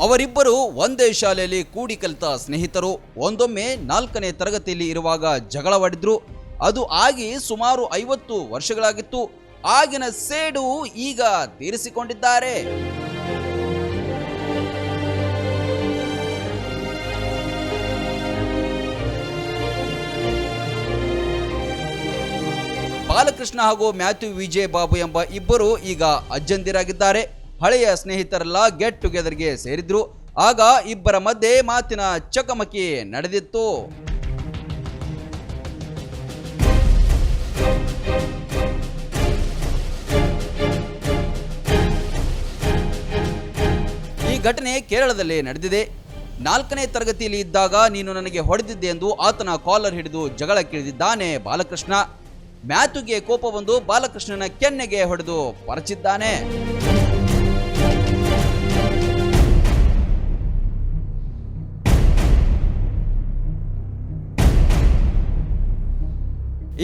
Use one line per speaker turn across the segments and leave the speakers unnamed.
ಅವರಿಬ್ಬರು ಒಂದೇ ಶಾಲೆಯಲ್ಲಿ ಕೂಡಿ ಕಲಿತ ಸ್ನೇಹಿತರು. ಒಂದೊಮ್ಮೆ 4ನೇ ತರಗತಿಯಲ್ಲಿ ಇರುವಾಗ ಜಗಳವಾಡಿದ್ರು. ಅದು ಆಗಿ ಸುಮಾರು 50 ವರ್ಷಗಳಾಗಿತ್ತು. ಆಗಿನ ಸೇಡು ಈಗ ತೀರಿಸಿಕೊಂಡಿದ್ದಾರೆ. ಬಾಲಕೃಷ್ಣ ಹಾಗೂ ಮ್ಯಾಥ್ಯೂ ವಿಜಯ್ ಬಾಬು ಎಂಬ ಇಬ್ಬರು ಈಗ ಅಜ್ಜಂದಿರಾಗಿದ್ದಾರೆ. ಹಳೆಯ ಸ್ನೇಹಿತರೆಲ್ಲ ಗೆಟ್ ಟುಗೆದರ್ಗೆ ಸೇರಿದ್ರು. ಆಗ ಇಬ್ಬರ ಮಧ್ಯೆ ಮಾತಿನ ಚಕಮಕಿ ನಡೆದಿತ್ತು. ಈ ಘಟನೆ ಕೇರಳದಲ್ಲಿ ನಡೆದಿದೆ. 4ನೇ ತರಗತಿಯಲ್ಲಿ ಇದ್ದಾಗ ನೀನು ನನಗೆ ಹೊಡೆದಿದ್ದೆ ಎಂದು ಆತನ ಕಾಲರ್ ಹಿಡಿದು ಜಗಳಕ್ಕಿಳಿದಿದ್ದಾನೆ ಬಾಲಕೃಷ್ಣ. ಮ್ಯಾಥ್ಯೂಗೆ ಕೋಪ ಬಂದು ಬಾಲಕೃಷ್ಣನ ಕೆನ್ನೆಗೆ ಹೊಡೆದು ಪರಚಿದ್ದಾನೆ.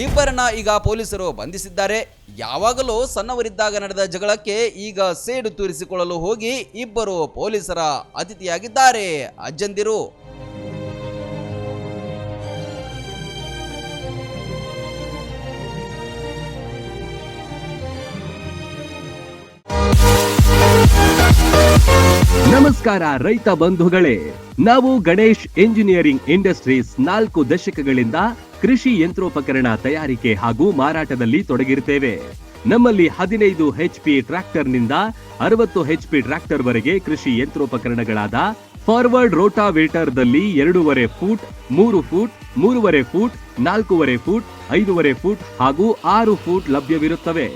ಇಬ್ಬರನ್ನ ಈಗ ಪೊಲೀಸರು ಬಂಧಿಸಿದ್ದಾರೆ. ಯಾವಾಗಲೂ ಸಣ್ಣವರಿದ್ದಾಗ ನಡೆದ ಜಗಳಕ್ಕೆ ಈಗ ಸೇಡು ತೀರಿಸಿಕೊಳ್ಳಲು ಹೋಗಿ ಇಬ್ಬರು ಪೊಲೀಸರ ಅತಿಥಿಯಾಗಿದ್ದಾರೆ ಅಜ್ಜಂದಿರು.
ನಮಸ್ಕಾರ ರೈತ ಬಂಧುಗಳೇ, ನಾವು ಗಣೇಶ್ ಎಂಜಿನಿಯರಿಂಗ್ ಇಂಡಸ್ಟ್ರೀಸ್ 4 ದಶಕಗಳಿಂದ ಕೃಷಿ ಯಂತ್ರೋಪಕರಣ ತಯಾರಿಕೆ ಹಾಗೂ ಮಾರಾಟದಲ್ಲಿ ತೊಡಗಿರುತ್ತೇವೆ. ನಮ್ಮಲ್ಲಿ 15 HP ಟ್ರ್ಯಾಕ್ಟರ್ನಿಂದ 60 HP ಟ್ರ್ಯಾಕ್ಟರ್ ವರೆಗೆ ಕೃಷಿ ಯಂತ್ರೋಪಕರಣಗಳಾದ ಫಾರ್ವರ್ಡ್ ರೋಟಾವೇಟರ್ದಲ್ಲಿ 2.5 foot, 3 foot, 3.5 foot, 4.5 foot, 5.5 foot ಹಾಗೂ 6 ಫೂಟ್ ಲಭ್ಯವಿರುತ್ತವೆ.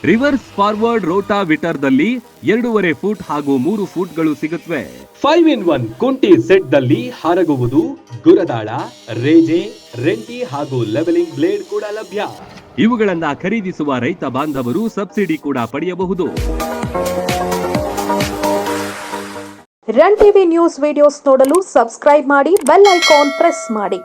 ರಿವರ್ಸ್ ಫಾರ್ವರ್ಡ್ ರೋಟಾವಿಟರ್ದಲ್ಲಿ 2.5 ಫೂಟ್ ಹಾಗೂ 3 ಫೂಟ್ಗಳು ಸಿಗುತ್ತವೆ. 5-in-1 ಕುಂಟಿ ಸೆಟ್ ದಲ್ಲಿ ಹಾರಗುವುದು, ಗುರದಾಳ, ರೇಜೆ, ರೆಂಟಿ ಹಾಗೂ ಲೆವೆಲಿಂಗ್ ಬ್ಲೇಡ್ ಕೂಡ ಲಭ್ಯ. ಇವುಗಳನ್ನ ಖರೀದಿಸುವ ರೈತ ಬಾಂಧವರು ಸಬ್ಸಿಡಿ ಕೂಡ ಪಡೆಯಬಹುದು.
ರನ್ ಟಿವಿ ನ್ಯೂಸ್ ವಿಡಿಯೋಸ್ ನೋಡಲು ಸಬ್ಸ್ಕ್ರೈಬ್ ಮಾಡಿ, ಬೆಲ್ ಐಕಾನ್ ಪ್ರೆಸ್ ಮಾಡಿ.